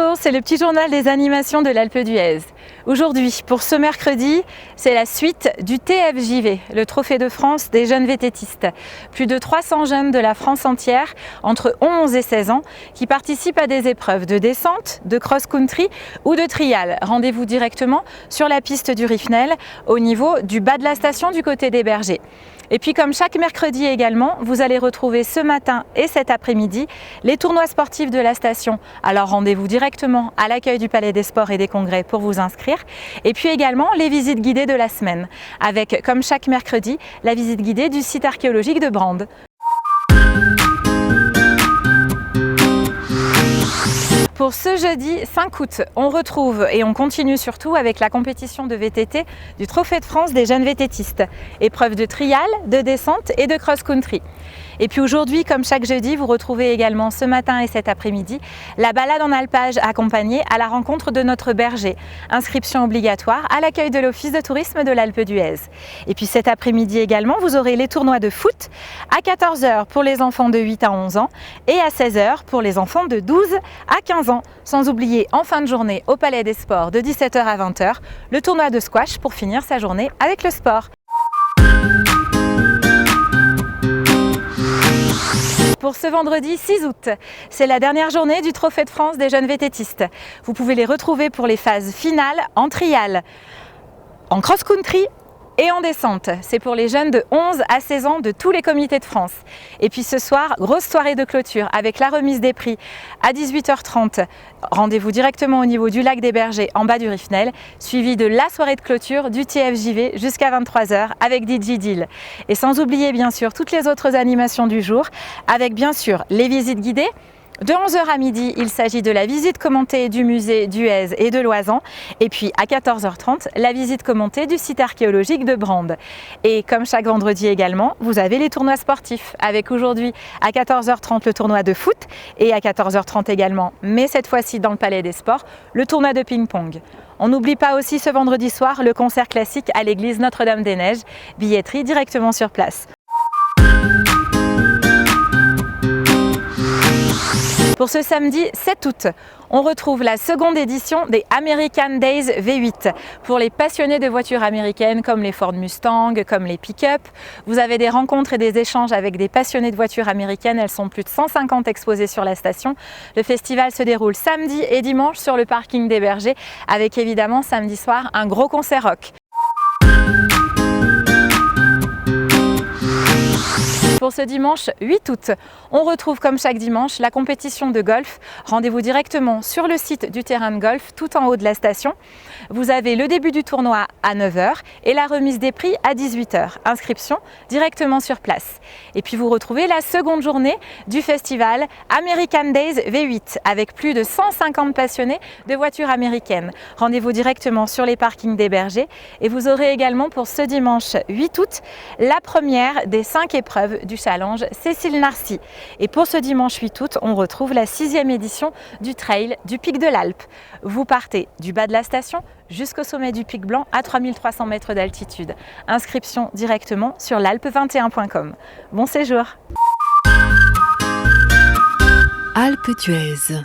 Bonjour, c'est le petit journal des animations de l'Alpe d'Huez. Aujourd'hui, pour ce mercredi, c'est la suite du TFJV, le Trophée de France des jeunes vététistes. Plus de 300 jeunes de la France entière, entre 11 et 16 ans, qui participent à des épreuves de descente, de cross-country ou de trial. Rendez-vous directement sur la piste du Rifnel, au niveau du bas de la station du côté des Bergers. Et puis comme chaque mercredi également, vous allez retrouver ce matin et cet après-midi les tournois sportifs de la station. Alors rendez-vous directement à l'accueil du Palais des Sports et des Congrès pour vous inscrire. Et puis également les visites guidées de la semaine, avec comme chaque mercredi la visite guidée du site archéologique de Brande. Pour ce jeudi 5 août, on retrouve et on continue surtout avec la compétition de VTT du Trophée de France des jeunes vététistes. Épreuves de trial, de descente et de cross-country. Et puis aujourd'hui, comme chaque jeudi, vous retrouvez également ce matin et cet après-midi la balade en alpage accompagnée à la rencontre de notre berger. Inscription obligatoire à l'accueil de l'Office de tourisme de l'Alpe d'Huez. Et puis cet après-midi également, vous aurez les tournois de foot à 14 h pour les enfants de 8 à 11 ans et à 16 h pour les enfants de 12 à 15 ans. Sans oublier en fin de journée au Palais des Sports de 17 h à 20 h, le tournoi de squash pour finir sa journée avec le sport. Pour ce vendredi 6 août, c'est la dernière journée du Trophée de France des jeunes vététistes. Vous pouvez les retrouver pour les phases finales en trial, en cross-country et en descente. C'est pour les jeunes de 11 à 16 ans de tous les comités de France. Et puis ce soir, grosse soirée de clôture avec la remise des prix à 18 h 30. Rendez-vous directement au niveau du lac des Bergers en bas du Rifnel, suivi de la soirée de clôture du TFJV jusqu'à 23 h avec DJ Deal. Et sans oublier bien sûr toutes les autres animations du jour, avec bien sûr les visites guidées. De 11 h à midi, il s'agit de la visite commentée du musée d'Huez et de Loisan. Et puis à 14 h 30, la visite commentée du site archéologique de Brande. Et comme chaque vendredi également, vous avez les tournois sportifs. Avec aujourd'hui à 14 h 30 le tournoi de foot et à 14 h 30 également, mais cette fois-ci dans le Palais des Sports, le tournoi de ping-pong. On n'oublie pas aussi ce vendredi soir le concert classique à l'église Notre-Dame-des-Neiges. Billetterie directement sur place. Pour ce samedi 7 août, on retrouve la seconde édition des American Days V8 pour les passionnés de voitures américaines comme les Ford Mustang, comme les pick-up. Vous avez des rencontres et des échanges avec des passionnés de voitures américaines. Elles sont plus de 150 exposées sur la station. Le festival se déroule samedi et dimanche sur le parking des Bergers avec évidemment samedi soir un gros concert rock. Pour ce dimanche 8 août, on retrouve comme chaque dimanche la compétition de golf. Rendez-vous directement sur le site du terrain de golf tout en haut de la station. Vous avez le début du tournoi à 9 h et la remise des prix à 18 h. Inscription directement sur place. Et puis vous retrouvez la seconde journée du festival American Days V8 avec plus de 150 passionnés de voitures américaines. Rendez-vous directement sur les parkings des Bergers et vous aurez également pour ce dimanche 8 août la première des 5 épreuves du challenge Cécile Narcy. Et pour ce dimanche 8 août, on retrouve la 6e édition du trail du Pic de l'Alpe. Vous partez du bas de la station jusqu'au sommet du Pic Blanc à 3300 mètres d'altitude. Inscription directement sur l'alpe21.com. Bon séjour. Alpe d'Huez.